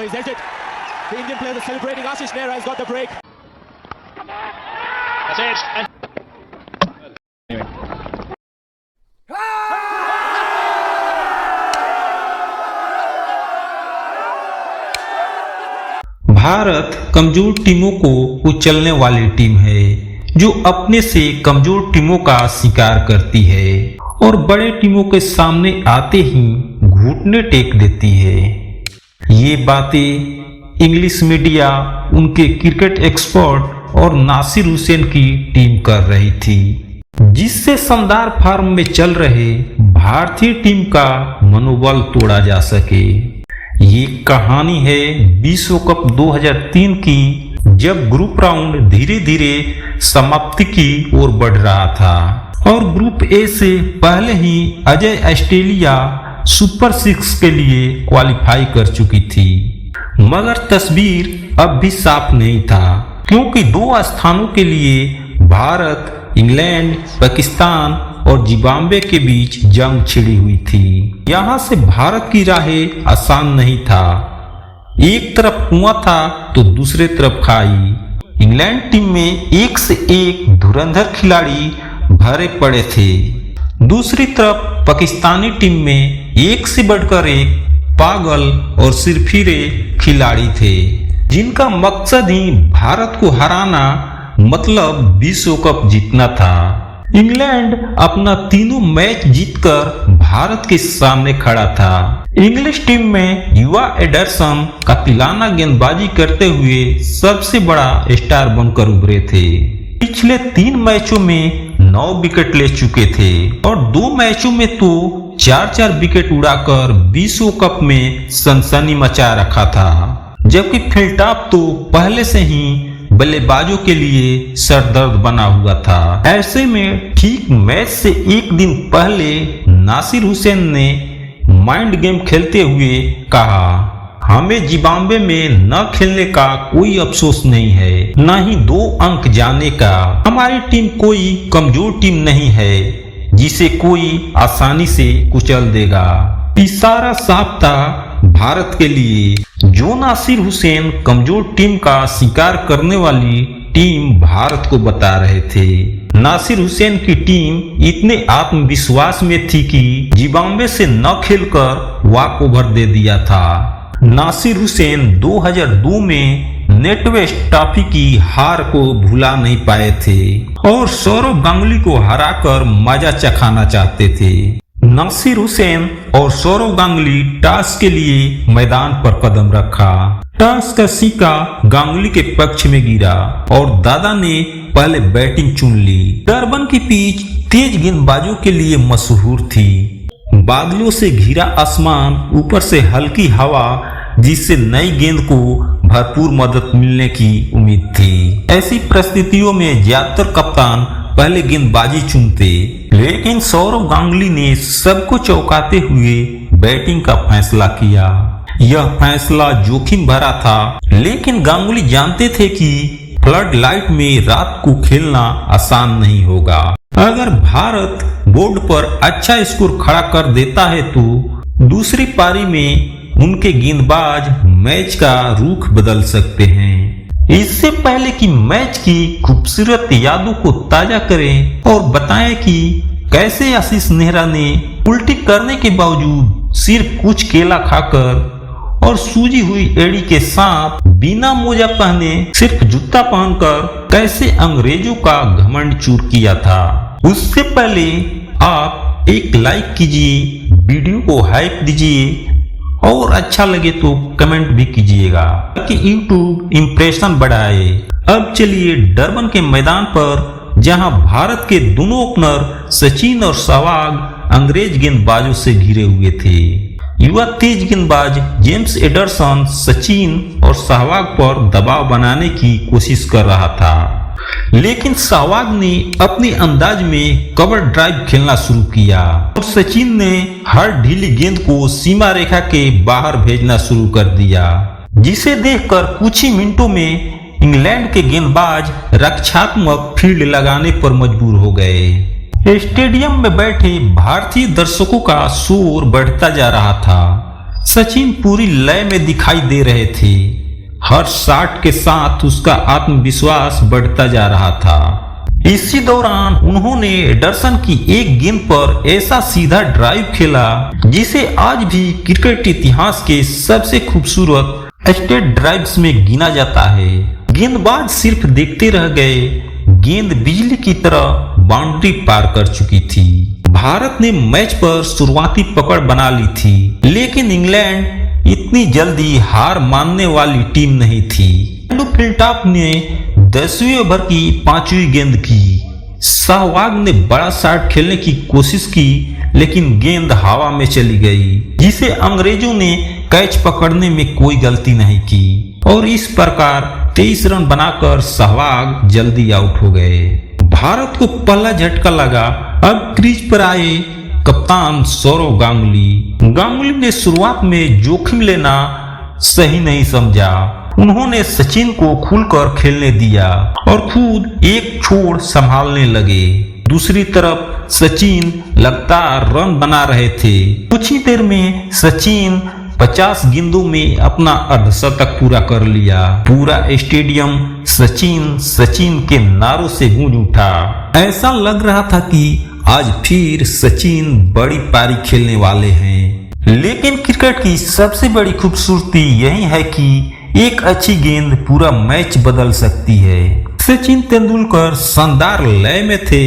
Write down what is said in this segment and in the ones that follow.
he's edged it. The Indian players are celebrating. Ashish Nehra has got the break. That's edged. Bharat कमजोर टीमों को कुचलने वाली team है जो अपने से कमजोर टीमों का शिकार करती है और बड़े टीमों के सामने आते ही घुटने टेक देती है। ये बातें इंग्लिश मीडिया उनके क्रिकेट एक्सपर्ट और नासिर हुसैन की टीम कर रही थी, जिससे शानदार फॉर्म में चल रहे भारतीय टीम का मनोबल तोड़ा जा सके। ये कहानी है विश्व कप 2003 की, जब ग्रुप राउंड धीरे धीरे समाप्ति की ओर बढ़ रहा था और ग्रुप ए से पहले ही अजय ऑस्ट्रेलिया सुपर 6 के लिए क्वालिफाई कर चुकी थी। मगर तस्वीर अब भी साफ नहीं था, क्योंकि 2 स्थानों के लिए भारत, इंग्लैंड, पाकिस्तान और जिम्बाब्वे के बीच जंग छिड़ी हुई थी। यहाँ से भारत की राहें आसान नहीं था। एक तरफ कुआं था तो दूसरे तरफ खाई। इंग्लैंड टीम में एक से एक धुरंधर खिलाड़ी भरे पड़े थे। दूसरी तरफ पाकिस्तानी टीम में एक से बढ़कर एक पागल और सिरफिरे खिलाड़ी थे, जिनका मकसद ही भारत को हराना, मतलब विश्व कप जीतना था। इंग्लैंड अपना तीनों मैच जीतकर भारत के सामने खड़ा था। इंग्लिश टीम में युवा एडरसन कातिलाना गेंदबाजी करते हुए सबसे बड़ा स्टार बनकर उभरे थे। पिछले 3 मैचों में 9 विकेट ले चुके थे और 2 मैचों में तो 4-4 विकेट उड़ाकर विश्व कप में सनसनी मचा रखा था, जबकि फिलटॉप तो पहले से ही बल्लेबाजों के लिए सरदर्द बना हुआ था। ऐसे में ठीक मैच से एक दिन पहले नासिर हुसैन ने माइंड गेम खेलते हुए कहा, हमें जिम्बाब्वे में न खेलने का कोई अफसोस नहीं है, न ही 2 अंक जाने का। हमारी टीम कोई कमजोर टीम नहीं है जिसे कोई आसानी से कुचल देगा। इशारा साफ था भारत के लिए, जो नासिर हुसैन कमजोर टीम का शिकार करने वाली टीम भारत को बता रहे थे। नासिर हुसैन की टीम इतने आत्मविश्वास में थी कि जिम्बाब्वे से न खेलकर वॉक ओवर दे दिया था। नासिर हुसैन 2002 में नेटवेस्ट ट्रॉफी की हार को भुला नहीं पाए थे और सौरव गांगुली को हराकर मजा चखाना चाहते थे। नासिर हुसैन और सौरव गांगुली टॉस के लिए मैदान पर कदम रखा। टॉस का सिक्का गांगुली के पक्ष में गिरा और दादा ने पहले बैटिंग चुन ली। डरबन की पिच तेज गेंदबाजों के लिए मशहूर थी। बादलों से घिरा आसमान, ऊपर से हल्की हवा, जिससे नई गेंद को भरपूर मदद मिलने की उम्मीद थी। ऐसी परिस्थितियों में ज्यादातर कप्तान पहले गेंदबाजी चुनते, लेकिन सौरव गांगुली ने सबको चौंकाते हुए बैटिंग का फैसला किया। यह फैसला जोखिम भरा था, लेकिन गांगुली जानते थे कि फ्लड लाइट में रात को खेलना आसान नहीं होगा। अगर भारत बोर्ड पर अच्छा स्कोर खड़ा कर देता है तो दूसरी पारी में उनके गेंदबाज मैच का रुख बदल सकते हैं। इससे पहले कि मैच की खूबसूरत यादों को ताजा करें और बताएं कि कैसे आशीष नेहरा ने उल्टी करने के बावजूद सिर्फ कुछ केला खाकर और सूजी हुई एड़ी के साथ बिना मोजा पहने सिर्फ जूता पहनकर कैसे अंग्रेजों का घमंड चूर किया था। उससे पहले आप एक लाइक कीजिए, वीडियो को हाइप दीजिए और अच्छा लगे तो कमेंट भी कीजिएगा ताकि YouTube इंप्रेशन बढ़ाए। अब चलिए डरबन के मैदान पर, जहां भारत के दोनों ओपनर सचिन और सहवाग अंग्रेज गेंदबाजों से घिरे हुए थे। युवा तेज गेंदबाज जेम्स एडरसन सचिन और सहवाग पर दबाव बनाने की कोशिश कर रहा था, लेकिन सहवाग ने अपने अंदाज में कवर ड्राइव खेलना शुरू किया और सचिन ने हर ढीली गेंद को सीमा रेखा के बाहर भेजना शुरू कर दिया, जिसे देखकर कुछ ही मिनटों में इंग्लैंड के गेंदबाज रक्षात्मक फील्ड लगाने पर मजबूर हो गए। स्टेडियम में बैठे भारतीय दर्शकों का शोर बढ़ता जा रहा था। सचिन पूरी लय में दिखाई दे रहे थे। हर शॉट के साथ उसका आत्मविश्वास बढ़ता जा रहा था। इसी दौरान उन्होंने एंडरसन की एक गेंद पर ऐसा सीधा ड्राइव खेला जिसे आज भी क्रिकेट इतिहास के सबसे खूबसूरत स्टेट ड्राइव्स में गिना जाता है। गेंदबाज सिर्फ देखते रह गए, गेंद बिजली की तरह बाउंड्री पार कर चुकी थी। भारत ने मैच पर शुरुआती पकड़ बना ली थी, लेकिन इंग्लैंड इतनी जल्दी हार मानने वाली टीम नहीं थी। फिल्टॉप ने 10वें ओवर की 5वीं गेंद की। सहवाग ने बड़ा शॉट खेलने की कोशिश की, लेकिन गेंद हवा में चली गई, जिसे अंग्रेजों ने कैच पकड़ने में कोई गलती नहीं की और इस प्रकार 23 रन बनाकर सहवाग जल्दी आउट हो गए। भारत को पहला झटका लगा। अब क्रीज पर आए कप्तान सौरव गांगुली ने शुरुआत में जोखिम लेना सही नहीं समझा। उन्होंने सचिन को खुलकर खेलने दिया और खुद एक छोर संभालने लगे। दूसरी तरफ सचिन लगातार रन बना रहे थे। कुछ ही देर में सचिन 50 गेंदों में अपना अर्धशतक पूरा कर लिया। पूरा स्टेडियम सचिन के नारों से गूंज उठा। ऐसा लग रहा था कि आज फिर सचिन बड़ी पारी खेलने वाले हैं। लेकिन क्रिकेट की सबसे बड़ी खूबसूरती यही है कि एक अच्छी गेंद पूरा मैच बदल सकती है। सचिन तेंदुलकर शानदार लय में थे,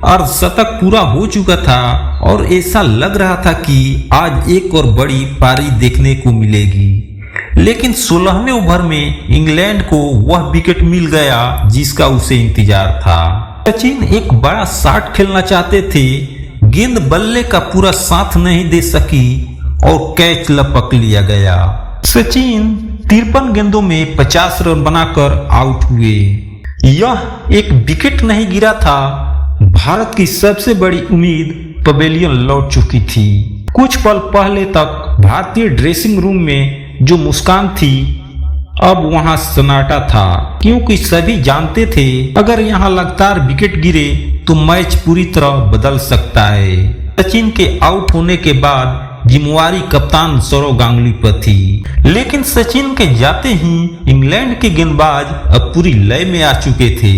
अर्धशतक पूरा हो चुका था और ऐसा लग रहा था कि आज एक और बड़ी पारी देखने को मिलेगी। लेकिन 16वें ओवर में इंग्लैंड को वह विकेट मिल गया जिसका उसे इंतजार था। सचिन एक बड़ा शॉट खेलना चाहते थे, गेंद बल्ले का पूरा साथ नहीं दे सकी और कैच लपक लिया गया। सचिन 53 गेंदों में 50 रन बनाकर आउट हुए। यह एक विकेट नहीं गिरा था। भारत की सबसे बड़ी उम्मीद पवेलियन लौट चुकी थी। कुछ पल पहले तक भारतीय ड्रेसिंग रूम में जो मुस्कान थी, अब वहां सन्नाटा था, क्योंकि सभी जानते थे अगर यहां लगातार विकेट गिरे तो मैच पूरी तरह बदल सकता है। सचिन के आउट होने के बाद जिम्मेवारी कप्तान सौरव गांगुली पर थी, लेकिन सचिन के जाते ही इंग्लैंड के गेंदबाज अब पूरी लय में आ चुके थे।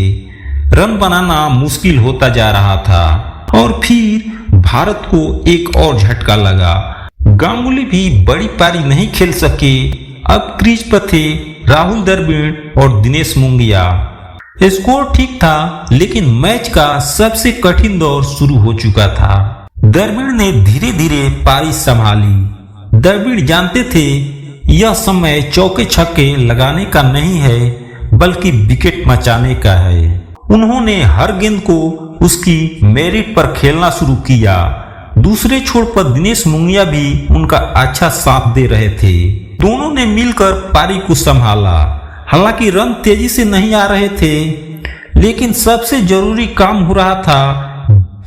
रन बनाना मुश्किल होता जा रहा था और फिर भारत को एक और झटका लगा। गांगुली भी बड़ी पारी नहीं खेल सके। अब क्रीज पर थे राहुल द्रविड़ और दिनेश मोंगिया। स्कोर ठीक था, लेकिन मैच का सबसे कठिन दौर शुरू हो चुका था। द्रविड़ ने धीरे धीरे पारी संभाली। द्रविड़ जानते थे यह समय चौके छक्के लगाने का नहीं है, बल्कि विकेट मचाने का है। उन्होंने हर गेंद को उसकी मेरिट पर खेलना शुरू किया। दूसरे छोर पर दिनेश मुंगिया भी उनका अच्छा साथ दे रहे थे। दोनों ने मिलकर पारी को संभाला। हालांकि रन तेजी से नहीं आ रहे थे, लेकिन सबसे जरूरी काम हो रहा था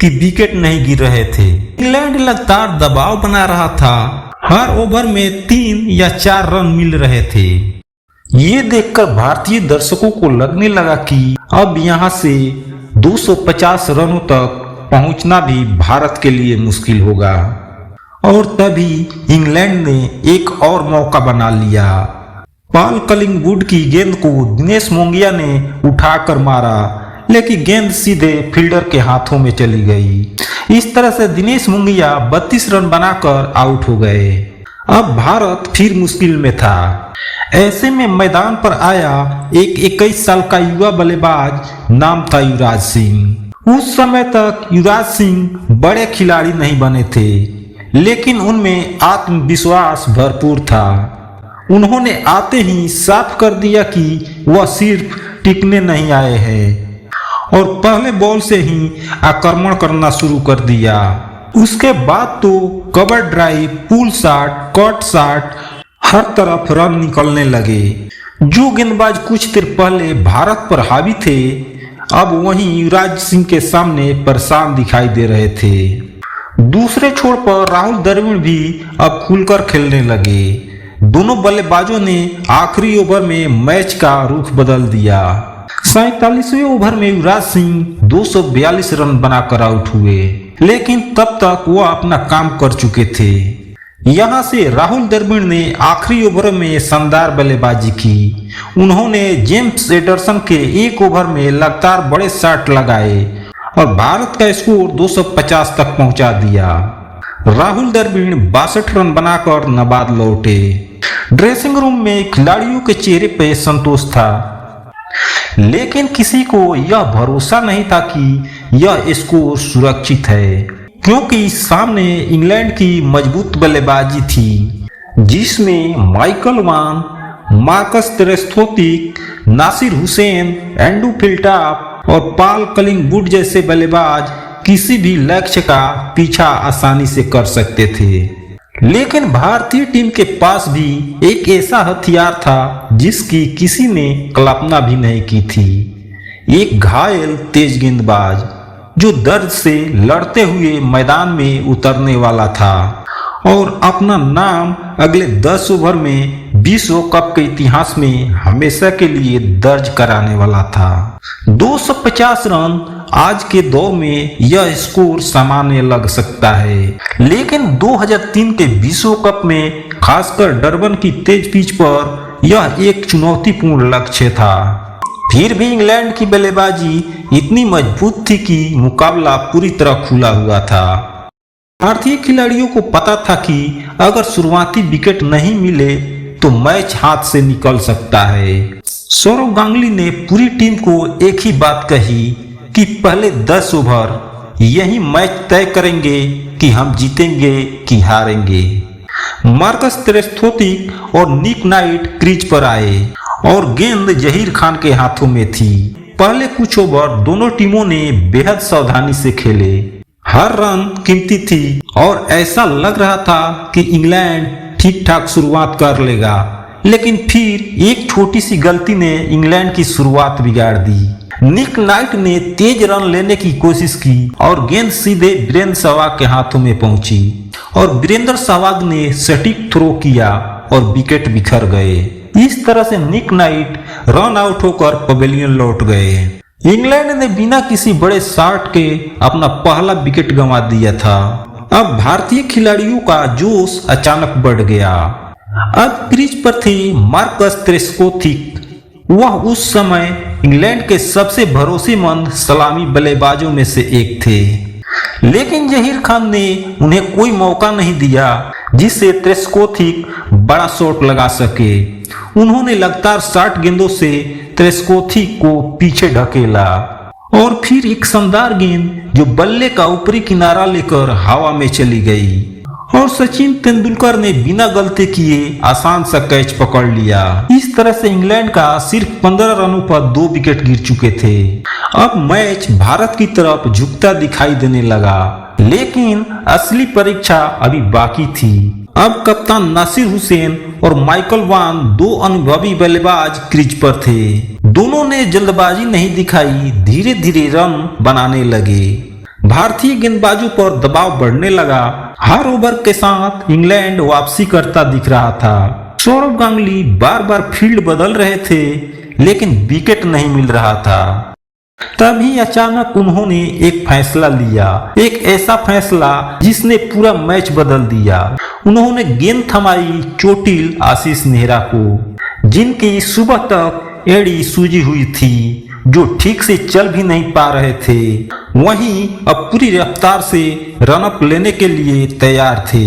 कि विकेट नहीं गिर रहे थे। इंग्लैंड लगातार दबाव बना रहा था। हर ओवर में 3 या 4 रन मिल रहे थे। ये देखकर भारतीय दर्शकों को लगने लगा कि अब यहां से 250 रनों तक पहुंचना भी भारत के लिए मुश्किल होगा। और तभी इंग्लैंड ने एक और मौका बना लिया। पॉल कलिंगवुड की गेंद को दिनेश मोंगिया ने उठाकर मारा, लेकिन गेंद सीधे फील्डर के हाथों में चली गई। इस तरह से दिनेश मोंगिया 32 रन बनाकर आउट हो गए। अब भारत फिर मुश्किल में था। ऐसे में मैदान पर आया एक 21 साल का युवा बल्लेबाज, नाम था युवराज सिंह। उस समय तक युवराज सिंह बड़े खिलाड़ी नहीं बने थे, लेकिन उनमें आत्मविश्वास भरपूर था। उन्होंने आते ही साफ कर दिया कि वह सिर्फ टिकने नहीं आए हैं और पहले बॉल से ही आक्रमण करना शुरू कर दिया। उसके बाद तो cover drive, pull shot, cut shot, हर तरफ रन निकलने लगे। जो गेंदबाज कुछ देर पहले भारत पर हावी थे, अब वहीं युवराज सिंह के सामने परेशान दिखाई दे रहे थे। दूसरे छोर पर राहुल द्रविड़ भी अब खुलकर खेलने लगे। दोनों बल्लेबाजों ने आखिरी ओवर में मैच का रुख बदल दिया। 47वें ओवर में युवराज सिंह 242 रन बनाकर आउट हुए, लेकिन तब तक वह अपना काम कर चुके थे। यहां से राहुल द्रविड़ ने आखिरी ओवर में शानदार बल्लेबाजी की। उन्होंने जेम्स एंडरसन के एक ओवर में लगातार बड़े शॉट लगाए और भारत का स्कोर 250 तक पहुंचा दिया। राहुल द्रविड़ 62 रन बनाकर नाबाद लौटे। ड्रेसिंग रूम में खिलाड़ियों के चेहरे पर संतोष था, लेकिन किसी को यह भरोसा नहीं था कि यह स्कोर सुरक्षित है, क्योंकि सामने इंग्लैंड की मजबूत बल्लेबाजी थी, जिसमें माइकल वान, मार्कस त्रेस्थोतिक, नासिर हुसैन, एंड्रू फिल्टाप और पॉल कलिंगवुड जैसे बल्लेबाज किसी भी लक्ष्य का पीछा आसानी से कर सकते थे। लेकिन भारतीय टीम के पास भी एक ऐसा हथियार था जिसकी किसी ने कल्पना भी नहीं की थी। एक घायल तेज गेंदबाज जो दर्द से लड़ते हुए मैदान में उतरने वाला था और अपना नाम अगले 10 ओवर में विश्व कप के इतिहास में हमेशा के लिए दर्ज कराने वाला था। 250 रन आज के दौर में यह स्कोर सामान्य लग सकता है, लेकिन 2003 के विश्व कप में खासकर डरबन की तेज पिच पर यह एक चुनौतीपूर्ण लक्ष्य था। फिर भी इंग्लैंड की बल्लेबाजी इतनी मजबूत थी कि मुकाबला पूरी तरह खुला हुआ था। भारतीय खिलाड़ियों को पता था कि अगर शुरुआती विकेट नहीं मिले तो मैच हाथ से निकल सकता है। सौरव गांगुली ने पूरी टीम को एक ही बात कही कि पहले 10 ओवर यही मैच तय करेंगे कि हम जीतेंगे कि हारेंगे। मार्कस त्रेस्थोतिक और निक नाइट क्रीज पर आए और गेंद जहीर खान के हाथों में थी। पहले कुछ ओवर दोनों टीमों ने बेहद सावधानी से खेले। हर रन कीमती थी और ऐसा लग रहा था कि इंग्लैंड ठीक ठाक शुरुआत कर लेगा, लेकिन फिर एक छोटी सी गलती ने इंग्लैंड की शुरुआत बिगाड़ दी। निक नाइट ने तेज रन लेने की कोशिश की और गेंद सीधे वीरेंद्र सहवाग के हाथों में पहुंची और वीरेंद्र सहवाग ने सटीक थ्रो किया और विकेट बिखर गए। इस तरह से निक नाइट रन आउट होकर पवेलियन लौट गए। इंग्लैंड ने बिना किसी बड़े शॉट के अपना पहला विकेट गंवा दिया था। अब भारतीय खिलाड़ियों का जोश अचानक बढ़ गया। अब क्रीज पर थे मार्कस त्रेस्थोतिक। वह उस समय इंग्लैंड के सबसे भरोसेमंद सलामी बल्लेबाजों में से एक थे, लेकिन जहीर खान ने उन्हें कोई मौका नहीं दिया जिससे त्रेस्थोतिक बड़ा शॉट लगा सके। उन्होंने लगातार 60 गेंदों से त्रेस्थोतिक को पीछे ढकेला और फिर एक शानदार गेंद जो बल्ले का ऊपरी किनारा लेकर हवा में चली गई और सचिन तेंदुलकर ने बिना गलती किए आसान सा कैच पकड़ लिया। इस तरह से इंग्लैंड का सिर्फ 15 रनों पर 2 विकेट गिर चुके थे। अब मैच भारत की तरफ झुकता दिखाई देने लगा, लेकिन असली परीक्षा अभी बाकी थी। अब कप्तान नासिर हुसैन और माइकल वान 2 अनुभवी बल्लेबाज क्रीज पर थे। दोनों ने जल्दबाजी नहीं दिखाई, धीरे धीरे रन बनाने लगे। भारतीय गेंदबाजों पर दबाव बढ़ने लगा। हर ओवर के साथ इंग्लैंड वापसी करता दिख रहा था। सौरव गांगुली बार बार फील्ड बदल रहे थे, लेकिन विकेट नहीं मिल रहा था। तभी अचानक उन्होंने एक फैसला लिया, एक ऐसा फैसला जिसने पूरा मैच बदल दिया। उन्होंने गेंद थमाई चोटिल आशीष नेहरा को, जिनकी सुबह तक एड़ी सूजी हुई थी, जो ठीक से चल भी नहीं पा रहे थे। वहीं अब पूरी रफ्तार से रनअप लेने के लिए तैयार थे।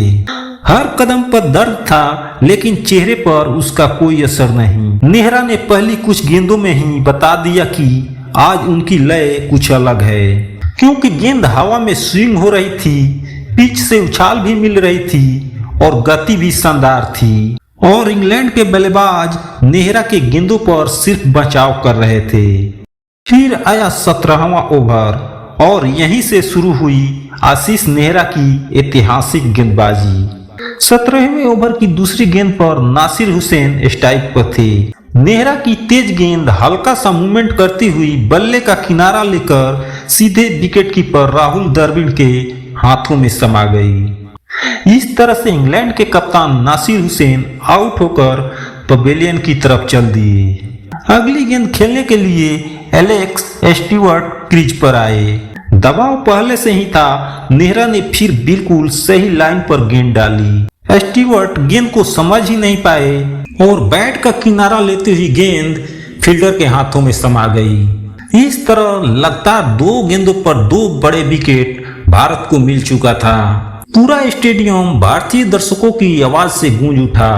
हर कदम पर दर्द था, लेकिन चेहरे पर उसका कोई असर नहीं। नेहरा ने पहली कुछ गेंदों में ही बता दिया कि आज उनकी लय कुछ अलग है, क्योंकि गेंद हवा में स्विंग हो रही थी, पिच से उछाल भी मिल रही थी और गति भी शानदार थी। और इंग्लैंड के बल्लेबाज नेहरा के गेंदों पर सिर्फ बचाव कर रहे थे। फिर आया 17वां ओवर और यहीं से शुरू हुई आशीष नेहरा की ऐतिहासिक गेंदबाजी। 17वें ओवर की दूसरी गेंद पर नासिर हुसैन स्ट्राइक पर थे। नेहरा की तेज गेंद हल्का सा मूवमेंट करती हुई बल्ले का किनारा लेकर सीधे विकेट कीपर राहुल द्रविड़ के हाथों में समा गई। इस तरह से इंग्लैंड के कप्तान नासिर हुसैन आउट होकर पवेलियन की तरफ चल दिए। अगली गेंद खेलने के लिए एलेक्स स्टीवर्ट क्रीज पर आए। दबाव पहले से ही था। नेहरा ने फिर बिल्कुल सही लाइन पर गेंद डाली। स्टीवर्ट गेंद को समझ ही नहीं पाए और बैट का किनारा लेते हुए गेंद फील्डर के हाथों में समा गई। इस तरह लगातार 2 गेंदों पर 2 बड़े विकेट भारत को मिल चुका था। पूरा स्टेडियम भारतीय दर्शकों की आवाज से गूंज उठा।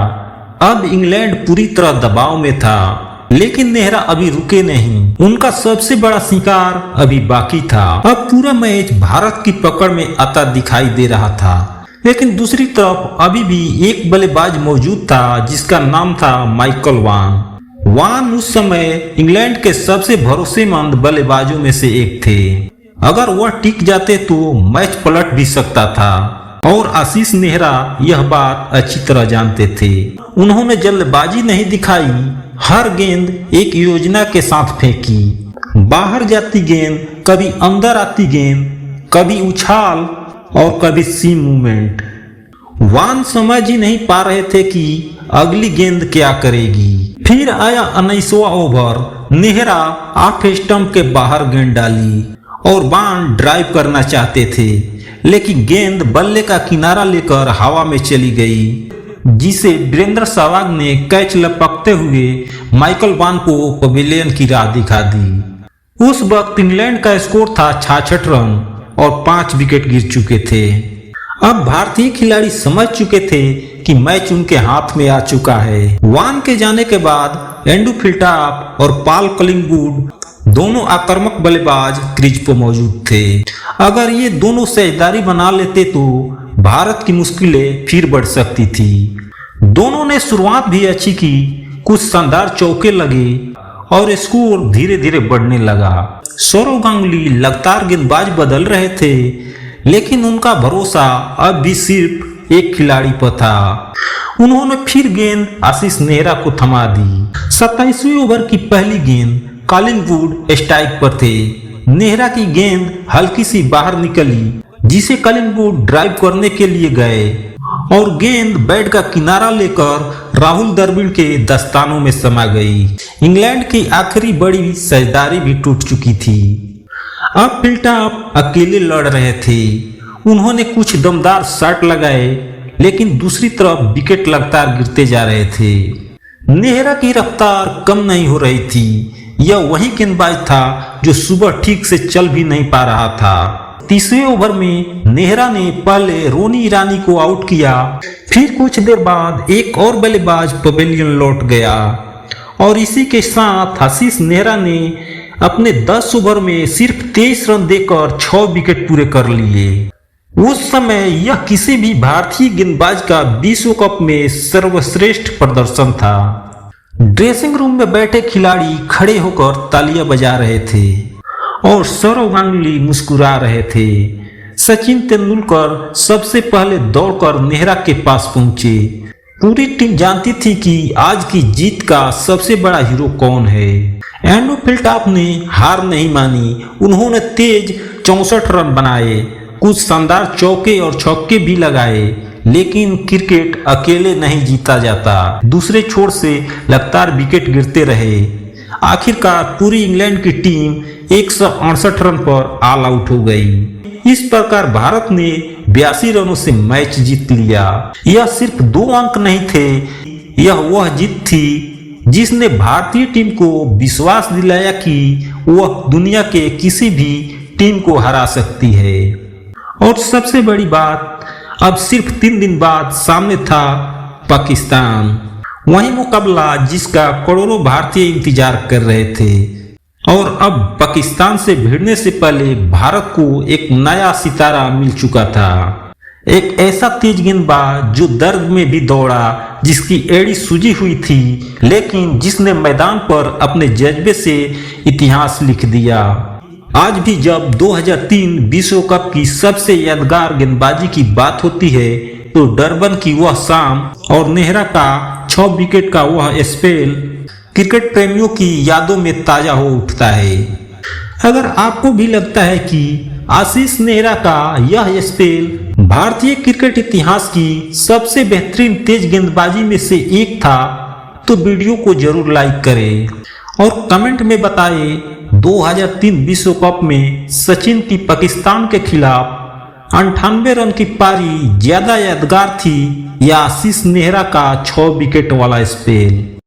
अब इंग्लैंड पूरी तरह दबाव में था, लेकिन नेहरा अभी रुके नहीं। उनका सबसे बड़ा शिकार अभी बाकी था। अब पूरा मैच भारत की पकड़ में आता दिखाई दे रहा था, लेकिन दूसरी तरफ अभी भी एक बल्लेबाज मौजूद था जिसका नाम था माइकल वान। वान उस समय इंग्लैंड के सबसे भरोसेमंद बल्लेबाजों में से एक थे। अगर वह टिक जाते तो मैच पलट भी सकता था और आशीष नेहरा यह बात अच्छी तरह जानते थे। उन्होंने जल्दबाजी नहीं दिखाई, हर गेंद एक योजना के साथ फेंकी। बाहर जाती गेंद, कभी अंदर आती गेंद, कभी उछाल और कभी सीम मूवमेंट। वान समझ ही नहीं पा रहे थे कि अगली गेंद क्या करेगी। फिर आया 19वां ओवर। नेहरा ऑफ स्टंप के बाहर गेंद डाली और वान ड्राइव करना चाहते थे, लेकिन गेंद बल्ले का किनारा लेकर हवा में चली गई, जिसे वीरेंद्र सहवाग ने कैच लपकते हुए माइकल वान को पवेलियन की राह दिखा दी। उस वक्त इंग्लैंड का स्कोर था 66 रन और 5 विकेट गिर चुके थे। अब भारतीय खिलाड़ी समझ चुके थे कि मैच उनके हाथ में आ चुका है। वान के जाने के बाद एंड्रू फिल्टाप और पॉल कलिंगवुड दोनों आक्रामक बल्लेबाज क्रीज पर मौजूद थे। अगर ये दोनों साझेदारी बना लेते तो भारत की मुश्किलें फिर बढ़ सकती थी। दोनों ने शुरुआत भी अच्छी की, कुछ शानदार चौके लगे और स्कोर धीरे धीरे बढ़ने लगा। सौरव गांगुली लगातार गेंदबाज बदल रहे थे, लेकिन उनका भरोसा अब भी सिर्फ एक खिलाड़ी पर था। उन्होंने फिर गेंद आशीष नेहरा को थमा दी। 27वें ओवर की पहली गेंद कलिंगवुड स्ट्राइक पर थे। नेहरा की गेंद हल्की सी बाहर निकली, जिसे कलिंगवुड ड्राइव करने के लिए गए और गेंद बैट का किनारा लेकर राहुल द्रविड़ के दस्तानों में समा गई। इंग्लैंड की आखिरी बड़ी साझेदारी भी टूट चुकी थी। अब फिल्टाप अकेले लड़ रहे थे। उन्होंने कुछ दमदार शॉट लगाए, लेकिन दूसरी तरफ विकेट लगातार गिरते जा रहे थे। नेहरा की रफ्तार कम नहीं हो रही थी। यह वही गेंदबाज था जो सुबह ठीक से चल भी नहीं पा रहा था। 30वें ओवर में नेहरा ने पहले रोनी ईरानी को आउट किया, फिर कुछ देर बाद एक और बल्लेबाज पवेलियन लौट गया और इसी के साथ आशीष नेहरा ने अपने 10 ओवर में सिर्फ 23 रन देकर 6 विकेट पूरे कर लिए। उस समय यह किसी भी भारतीय गेंदबाज का विश्व कप में सर्वश्रेष्ठ प्रदर्शन था। ड्रेसिंग रूम में बैठे खिलाड़ी खड़े होकर तालियां बजा रहे थे और सौरव गांगुली मुस्कुरा रहे थे। सचिन तेंदुलकर सबसे पहले दौड़कर नेहरा के पास पहुंचे। पूरी टीम जानती थी कि आज की जीत का सबसे बड़ा हीरो कौन है। एंड्रू फिल्टाप ने हार नहीं मानी। उन्होंने तेज 64 रन बनाए, कुछ शानदार चौके और छक्के भी लगाए, लेकिन क्रिकेट अकेले नहीं जीता जाता। दूसरे छोर से लगातार विकेट गिरते रहे। आखिरकार पूरी इंग्लैंड की टीम 168 रन पर ऑल आउट हो गई। इस प्रकार भारत ने 82 रनों से मैच जीत लिया। यह सिर्फ 2 अंक नहीं थे, यह वह जीत थी जिसने भारतीय टीम को विश्वास दिलाया कि वह दुनिया के किसी भी टीम को हरा सकती है। और सबसे बड़ी बात, अब सिर्फ 3 दिन बाद सामने था पाकिस्तान, वही मुकाबला जिसका करोड़ों भारतीय इंतजार कर रहे थे। और अब पाकिस्तान से भिड़ने से पहले भारत को एक नया सितारा मिल चुका था, एक ऐसा तेज गेंदबाज जो दर्द में भी दौड़ा, जिसकी एड़ी सूजी हुई थी, लेकिन जिसने मैदान पर अपने जज्बे से इतिहास लिख दिया। आज भी जब 2003 विश्व कप की सबसे यादगार गेंदबाजी की बात होती है, तो डरबन की वह शाम और नेहरा का 6 विकेट का वह स्पेल क्रिकेट प्रेमियों की यादों में ताजा हो उठता है। अगर आपको भी लगता है कि आशीष नेहरा का यह स्पेल भारतीय क्रिकेट इतिहास की सबसे बेहतरीन तेज गेंदबाजी में से एक था, तो वीडियो को जरूर लाइक करें और कमेंट में बताएं 2003 विश्व कप में सचिन की पाकिस्तान के खिलाफ 98 रन की पारी ज्यादा यादगार थी या आशीष नेहरा का 6 विकेट वाला स्पेल।